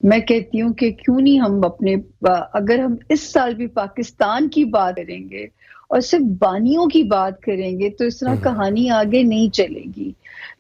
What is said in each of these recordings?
मैं कहती हूँ कि क्यों नहीं हम अपने अगर हम इस साल भी पाकिस्तान की बात करेंगे और सिर्फ बानियों की बात करेंगे तो इस तरह कहानी आगे नहीं चलेगी।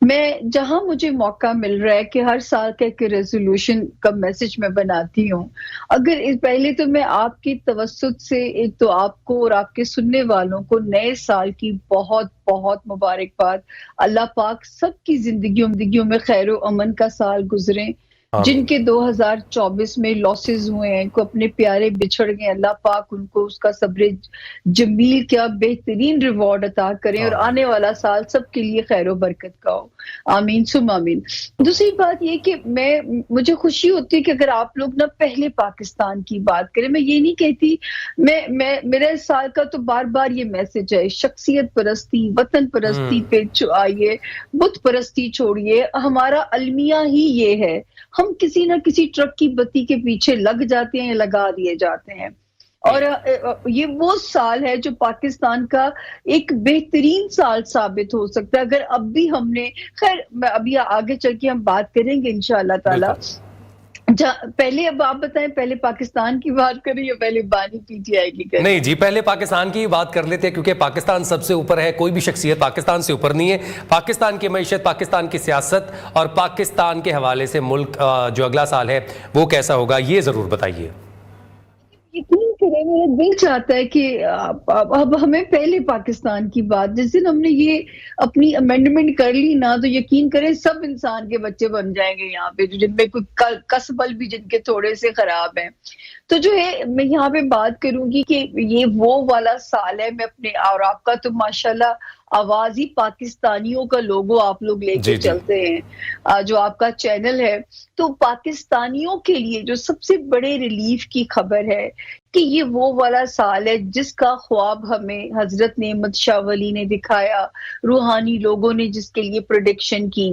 मैं जहां मुझे मौका मिल रहा है कि हर साल का एक रेजोल्यूशन का मैसेज मैं बनाती हूँ। अगर पहले तो मैं आपकी तवस्सुत से एक तो आपको और आपके सुनने वालों को नए साल की बहुत बहुत मुबारकबाद। अल्लाह पाक सबकी जिंदगियों में खैर और अमन का साल गुजरे। आमीन। जिनके 2024 में लॉसेस हुए हैं, को अपने प्यारे बिछड़ गए, अल्लाह पाक उनको उसका सब्र जमील क्या बेहतरीन रिवॉर्ड अता करें और आमीन। आने वाला साल सबके लिए खैर बरकत का हो। आमीन सुम आमीन। दूसरी बात ये कि मुझे खुशी होती है कि अगर आप लोग ना पहले पाकिस्तान की बात करें। मैं ये नहीं कहती, मैं मेरा इस साल का तो बार बार ये मैसेज है, शख्सियत परस्ती, वतन परस्ती पे आइए, बुत परस्ती छोड़िए। हमारा अलमिया ही ये है, हम किसी ना किसी ट्रक की बत्ती के पीछे लग जाते हैं, लगा दिए जाते हैं। और ये वो साल है जो पाकिस्तान का एक बेहतरीन साल साबित हो सकता है अगर अब भी हमने, खैर अभी आगे चल के हम बात करेंगे इंशाअल्लाह ताला। पहले अब आप बताएं, पहले पाकिस्तान की बात करें या पहले बानी पीटीआई की करें? नहीं जी, पहले पाकिस्तान की बात कर लेते हैं क्योंकि पाकिस्तान सबसे ऊपर है, कोई भी शख्सियत पाकिस्तान से ऊपर नहीं है। पाकिस्तान की मईशत, पाकिस्तान की सियासत और पाकिस्तान के हवाले से मुल्क जो अगला साल है वो कैसा होगा, ये जरूर बताइए। यकीन करें, मेरा दिल चाहता है कि अब हमें पहले पाकिस्तान की बात, जिस दिन हमने ये अपनी अमेंडमेंट कर ली ना, तो यकीन करें सब इंसान के बच्चे बन जाएंगे यहाँ पे, जिनमें कोई कसबल भी जिनके थोड़े से खराब हैं। तो जो है मैं यहाँ पे बात करूंगी कि ये वो वाला साल है। मैं अपने और आपका तो माशाल्लाह आवाज ही पाकिस्तानियों का लोगो आप लोग लेके चलते हैं, जो आपका चैनल है। तो पाकिस्तानियों के लिए जो सबसे बड़े रिलीफ की खबर है कि ये वो वाला साल है जिसका ख्वाब हमें हजरत नेमत शाह वली ने दिखाया, रूहानी लोगों ने जिसके लिए प्रेडिक्शन की।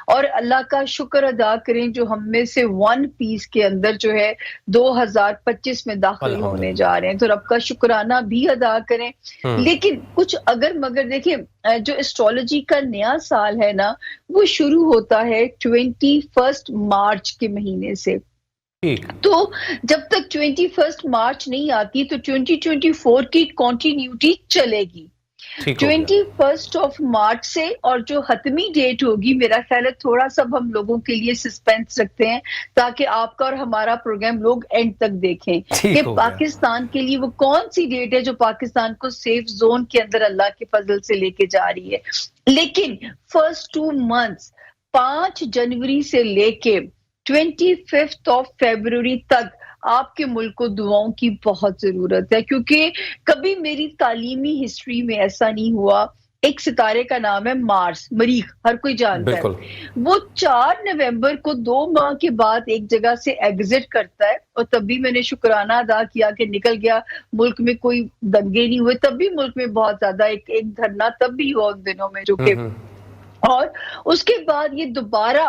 और अल्लाह का शुक्र अदा करें जो हम में से वन पीस के अंदर जो है 2025 में दाखिल होने जा रहे हैं, तो रब का शुक्राना भी अदा करें। लेकिन कुछ अगर मगर देखिए, जो एस्ट्रोलॉजी का नया साल है ना, वो शुरू होता है 21 मार्च के महीने से। तो जब तक 21 मार्च नहीं आती तो 2024 की कॉन्टिन्यूटी चलेगी 21 मार्च से। और जो हतमी डेट होगी, मेरा ख्याल है थोड़ा सा हम लोगों के लिए सस्पेंस रखते हैं ताकि आपका और हमारा प्रोग्राम लोग एंड तक देखें कि पाकिस्तान के लिए वो कौन सी डेट है जो पाकिस्तान को सेफ जोन के अंदर अल्लाह के फजल से लेके जा रही है। लेकिन फर्स्ट 2 मंथ्स 5 जनवरी से लेके 25 फरवरी तक आपके मुल्क को दुआओं की बहुत जरूरत है, क्योंकि कभी मेरी तालीमी हिस्ट्री में ऐसा नहीं हुआ। एक सितारे का नाम है मार्स, मरीख, हर कोई जानता है। वो 4 नवंबर को 2 माह के बाद एक जगह से एग्जिट करता है, और तब भी मैंने शुक्राना अदा किया कि निकल गया। मुल्क में कोई दंगे नहीं हुए, तब भी मुल्क में बहुत ज्यादा एक धरना तब भी हुआ उन दिनों में, जो कि और उसके बाद ये दोबारा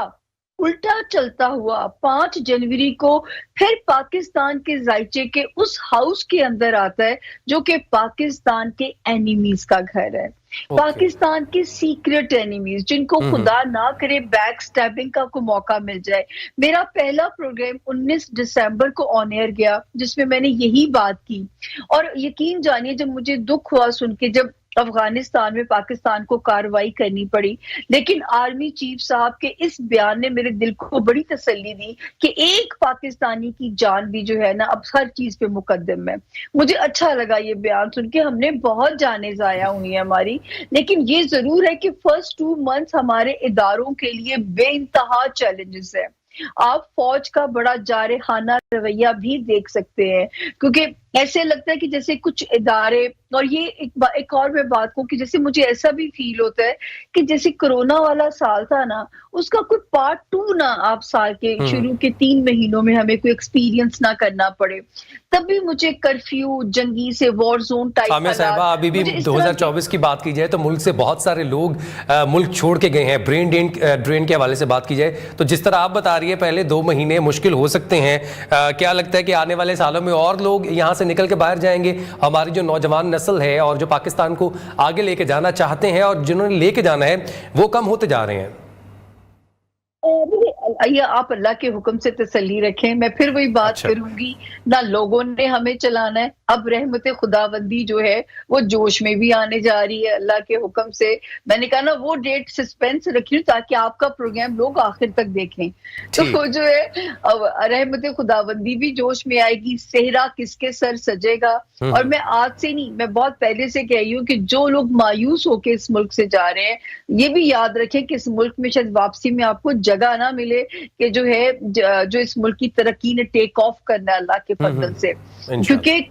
उल्टा चलता हुआ 5 जनवरी को फिर पाकिस्तान के जायचे के उस हाउस के अंदर आता है जो कि पाकिस्तान के एनिमीज का घर है। पाकिस्तान के सीक्रेट एनिमीज, जिनको खुदा ना करे बैक स्टैबिंग का को मौका मिल जाए। मेरा पहला प्रोग्राम 19 दिसंबर को ऑन एयर गया जिसमें मैंने यही बात की, और यकीन जानिए जब मुझे दुख हुआ सुन के, जब अफगानिस्तान में पाकिस्तान को कार्रवाई करनी पड़ी, लेकिन आर्मी चीफ साहब के इस बयान ने मेरे दिल को बड़ी तसल्ली दी कि एक पाकिस्तानी की जान भी जो है ना अब हर चीज पे मुकद्दम है। मुझे अच्छा लगा ये बयान सुन के। हमने बहुत जाने जाया हुई है हमारी, लेकिन ये जरूर है कि फर्स्ट 2 मंथ्स हमारे इदारों के लिए बेइंतहा चैलेंजेस है। आप फौज का बड़ा जारहाना रवैया भी देख सकते हैं, क्योंकि ऐसे लगता है कि जैसे कुछ इदारे, और ये एक और मैं बात कहूं कि जैसे मुझे ऐसा भी फील होता है कि जैसे कोरोना वाला साल था ना, उसका कोई पार्ट 2 ना आप साल के शुरू के 3 महीनों में हमें कोई एक्सपीरियंस ना करना पड़े। तब भी मुझे कर्फ्यू, जंगी से वॉर जोन टाइप सामिया साहिबा, अभी भी 2024 की बात की जाए तो मुल्क से बहुत सारे लोग मुल्क छोड़ के गए हैं। ब्रेन ड्रेन के हवाले से बात की जाए तो जिस तरह आप बता रही है पहले 2 महीने मुश्किल हो सकते हैं, क्या लगता है कि आने वाले सालों में और लोग यहाँ से निकल के बाहर जाएंगे? हमारी जो नौजवान नस्ल है और जो पाकिस्तान को आगे लेके जाना चाहते हैं और जिन्होंने लेके जाना है वो कम होते जा रहे हैं। ये आप अल्लाह के हुक्म से तसल्ली रखें, मैं फिर वही बात करूंगी, ना लोगों ने हमें चलाना है। अब रहमत खुदाबंदी जो है वो जोश में भी आने जा रही है अल्लाह के हुक्म से। मैंने कहा ना वो डेट सस्पेंस रखी ताकि आपका प्रोग्राम लोग आखिर तक देखें। तो वो जो है रहमत खुदाबंदी भी जोश में आएगी, सेहरा किसके सर सजेगा। और मैं आज से नहीं, मैं बहुत पहले से कह रही हूँ कि जो लोग मायूस होके इस मुल्क से जा रहे हैं, ये भी याद रखें कि इस मुल्क में शायद वापसी में आपको जगह ना मिले कि जो है जो इस मुल्क की तरक्की ने टेक ऑफ करना है अल्लाह के फजल से, क्योंकि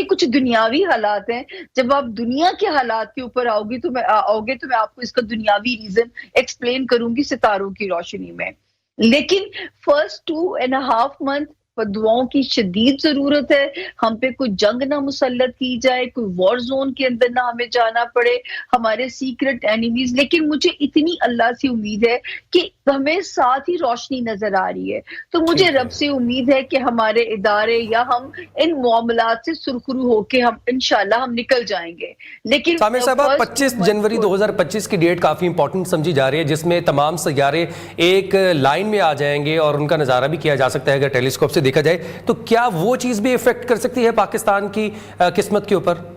कुछ दुनियावी हालात हैं। जब आप दुनिया के हालात के ऊपर आओगे तो मैं आपको इसका दुनियावी रीजन एक्सप्लेन करूंगी सितारों की रोशनी में। लेकिन फर्स्ट 2.5 मंथ दुआओं की शदीद जरूरत है। हम पे कोई जंग ना मुसल्लत की जाए, कोई वॉर जोन के अंदर ना हमें जाना पड़े, हमारे सीक्रेट एनिमीज। लेकिन मुझे इतनी अल्लाह से उम्मीद है कि हमें साथ ही रोशनी नजर आ रही है। तो मुझे रब से उम्मीद है कि हमारे इदारे या हम इन मामलात से सुरखरू होके हम इंशाल्लाह हम निकल जाएंगे। लेकिन सामिर साहब, 25 जनवरी 2025 की डेट काफी इंपॉर्टेंट समझी जा रही है, जिसमें तमाम सैयारे एक लाइन में आ जाएंगे और उनका नजारा भी किया जा सकता है अगर टेलीस्कोप से देखा जाए। तो क्या वो चीज भी इफेक्ट कर सकती है पाकिस्तान की किस्मत के ऊपर?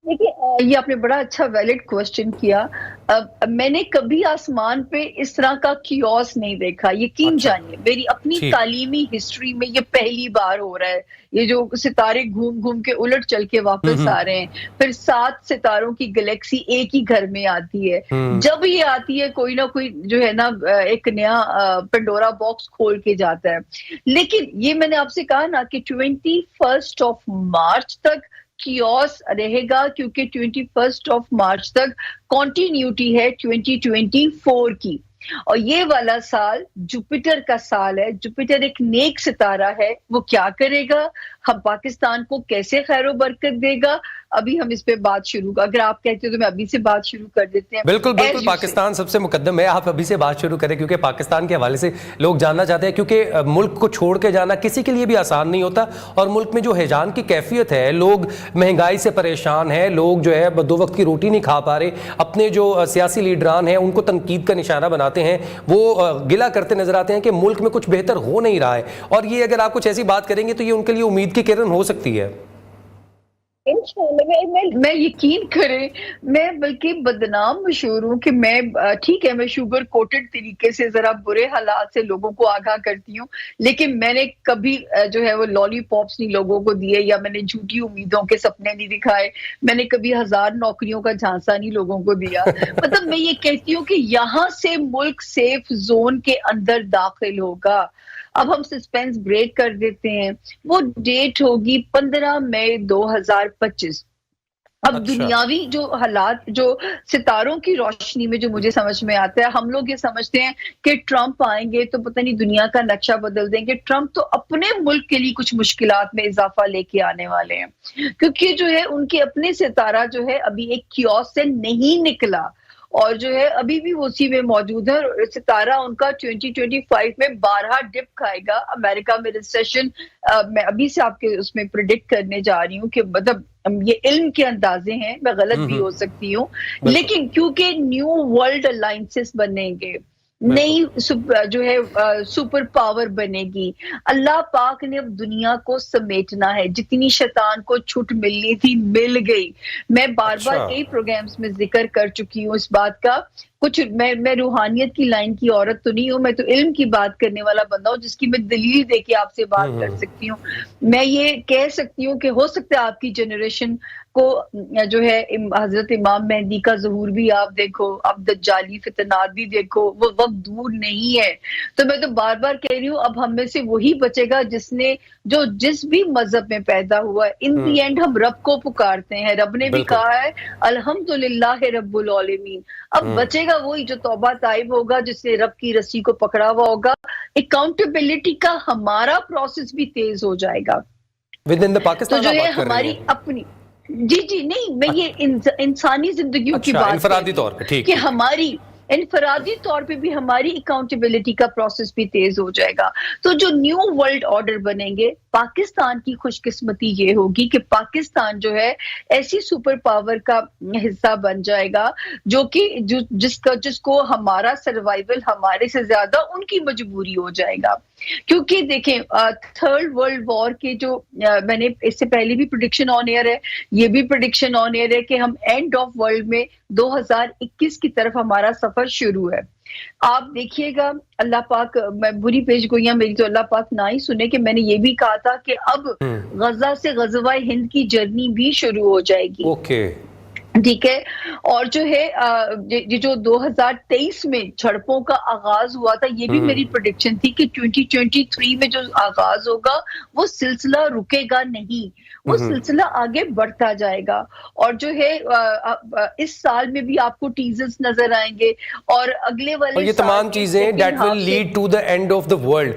देखिए, ये आपने बड़ा अच्छा वैलिड क्वेश्चन किया। मैंने कभी आसमान पे इस तरह का कियोस नहीं देखा, यकीन जानिए। मेरी अपनी तालीमी हिस्ट्री में ये पहली बार हो रहा है। ये जो सितारे घूम घूम के उलट चल के वापस आ रहे हैं, फिर 7 सितारों की गैलेक्सी एक ही घर में आती है। जब ये आती है कोई ना कोई जो है ना एक नया पेंडोरा बॉक्स खोल के जाता है। लेकिन ये मैंने आपसे कहा ना कि 21 मार्च तक कियोस रहेगा, क्योंकि 21 मार्च तक कॉन्टिन्यूटी है 2024 की। और ये वाला साल जुपिटर का साल है। जुपिटर एक नेक सितारा है, वो क्या करेगा, हम पाकिस्तान को कैसे खैरो बरकत देगा, अभी हम इस पे बात शुरू, अगर आप कहते हो तो मैं अभी से बात शुरू कर देते हैं। बिल्कुल बिल्कुल, पाकिस्तान सबसे मुकद्दम है, आप अभी से बात शुरू करें, क्योंकि पाकिस्तान के हवाले से लोग जानना चाहते हैं। क्योंकि मुल्क को छोड़ के जाना किसी के लिए भी आसान नहीं होता, और मुल्क में जो हिजान की कैफियत है, लोग महंगाई से परेशान है, लोग जो है 2 वक्त की रोटी नहीं खा पा रहे, अपने जो सियासी लीडरान हैं उनको तनकीद का निशाना बनाते हैं, वो गिला करते नजर आते हैं कि मुल्क में कुछ बेहतर हो नहीं रहा है। और ये अगर आप कुछ ऐसी बात करेंगे तो ये उनके लिए उम्मीद की किरण हो सकती है। मैं यकीन करें, मैं बल्कि बदनाम मशहूर हूँ कि मैं ठीक है, मैं शुगर कोटेड तरीके से जरा बुरे हालात से लोगों को आगाह करती हूँ, लेकिन मैंने कभी जो है वो लॉलीपॉप्स नहीं लोगों को दिए, या मैंने झूठी उम्मीदों के सपने नहीं दिखाए, मैंने कभी 1000 नौकरियों का झांसा नहीं लोगों को दिया। मतलब मैं ये कहती हूँ कि यहाँ से मुल्क सेफ जोन के अंदर दाखिल होगा। अब हम सस्पेंस ब्रेक कर देते हैं, वो डेट होगी 15 मई 2025। अब दुनियावी जो हालात, जो सितारों की रोशनी में जो मुझे समझ में आता है, हम लोग ये समझते हैं कि ट्रंप आएंगे तो पता नहीं दुनिया का नक्शा बदल देंगे। ट्रंप तो अपने मुल्क के लिए कुछ मुश्किलात में इजाफा लेके आने वाले हैं, क्योंकि जो है उनके अपने सितारा जो है अभी एक कियोस से नहीं निकला, और जो है अभी भी वो उसी में मौजूद है। और सितारा उनका 2025 में 12 डिप खाएगा। अमेरिका में रिसेशन मैं अभी से आपके उसमें प्रिडिक्ट करने जा रही हूँ कि मतलब ये इल्म के अंदाजे हैं, मैं गलत भी हो सकती हूँ, लेकिन क्योंकि न्यू वर्ल्ड अलायंसेस बनेंगे, नई जो है सुपर पावर बनेगी। अल्लाह पाक ने अब दुनिया को समेटना है, जितनी शैतान को छूट मिलनी थी मिल गई। मैं बार बार कई प्रोग्राम्स में जिक्र कर चुकी हूँ इस बात का। कुछ मैं रूहानियत की लाइन की औरत तो नहीं हूँ, मैं तो इल्म की बात करने वाला बंदा हूँ, जिसकी मैं दलील दे के आपसे बात कर सकती हूँ। मैं ये कह सकती हूँ कि हो सकता है आपकी जनरेशन को जो है हजरत इमाम मेहदी का ज़हूर भी आप देखो, आप दज्जाली फितनात भी देखो, वो वक्त दूर नहीं है। तो मैं तो बार बार कह रही हूँ, अब हम में से वही बचेगा जिसने जो जिस भी मजहब में पैदा हुआ है, इन दी एंड हम रब को पुकारते हैं। रब ने भी कहा है अल्हम्दुलिल्लाह रब्बुल आलमीन। अब बचेगा वही जो तौबा ताइब होगा, जिसने रब की रस्सी को पकड़ा हुआ होगा। अकाउंटेबिलिटी का हमारा प्रोसेस भी तेज हो जाएगा विद इन द पाकिस्तान। तो जो है हमारी अपनी जी नहीं, मैं ये इंसानी जिंदगी की बात इंफरादी तौर पे ठीक कि हमारी انفرادی طور پہ بھی ہماری اکاؤنٹیبلٹی کا پروسیس بھی تیز ہو جائے گا. تو جو نیو ورلڈ آرڈر بنیں گے، پاکستان کی خوش قسمتی یہ ہوگی کہ پاکستان جو ہے ایسی سپر پاور کا حصہ بن جائے گا جو کہ جس کو ہمارا سروائیول ہمارے سے زیادہ ان کی مجبوری ہو جائے گا. کیونکہ دیکھیں تھرڈ ورلڈ وار کے جو میں نے اس سے پہلے بھی پریڈکشن آن ایئر ہے، یہ بھی پریڈکشن آن ایئر ہے کہ ہم اینڈ آف ورلڈ میں 2021 کی طرف ہمارا سفر شروع ہے. آپ دیکھیے گا اللہ پاک، میں بری پیش گوئیاں میری تو اللہ پاک نہ ہی سنے کہ میں نے یہ بھی کہا تھا کہ اب غزہ سے غزوہ ہند کی جرنی بھی شروع ہو جائے گی. ٹھیک ہے. اور جو ہے یہ جو 2023 میں جھڑپوں کا آغاز ہوا تھا، یہ بھی میری پریڈکشن تھی کہ 2023 میں جو آغاز ہوگا وہ سلسلہ رکے گا نہیں، وہ سلسلہ آگے بڑھتا جائے گا. اور جو ہے اس سال میں بھی آپ کو ٹیزرز نظر آئیں گے، اور اگلے والے اور یہ تمام چیزیں that will lead to the end of the world.